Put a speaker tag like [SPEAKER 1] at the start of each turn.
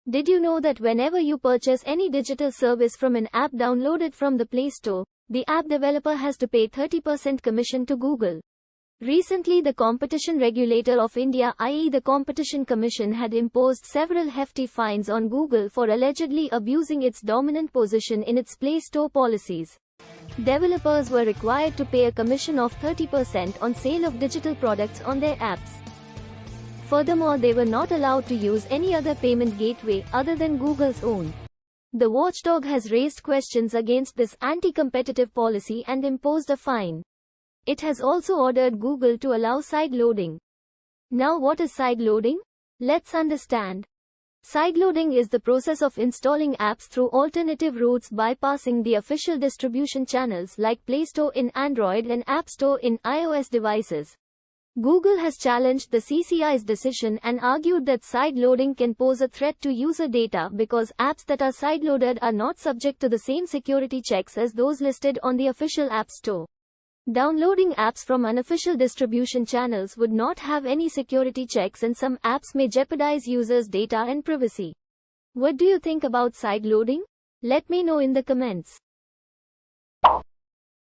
[SPEAKER 1] Did you know that whenever you purchase any digital service from an app downloaded from the Play Store, the app developer has to pay 30% commission to Google? Recently, the Competition Regulator of India, i.e. the Competition Commission, had imposed several hefty fines on Google for allegedly abusing its dominant position in its Play Store policies. Developers were required to pay a commission of 30% on sale of digital products on their apps. Furthermore, they were not allowed to use any other payment gateway other than Google's own. The watchdog has raised questions against this anti-competitive policy and imposed a fine. It has also ordered Google to allow sideloading. Now, what is sideloading? Let's understand. Sideloading is the process of installing apps through alternative routes bypassing the official distribution channels like Play Store in Android and App Store in iOS devices. Google has challenged the CCI's decision and argued that sideloading can pose a threat to user data because apps that are sideloaded are not subject to the same security checks as those listed on the official App Store. Downloading apps from unofficial distribution channels would not have any security checks, and some apps may jeopardize users' data and privacy. What do you think about sideloading? Let me know in the comments.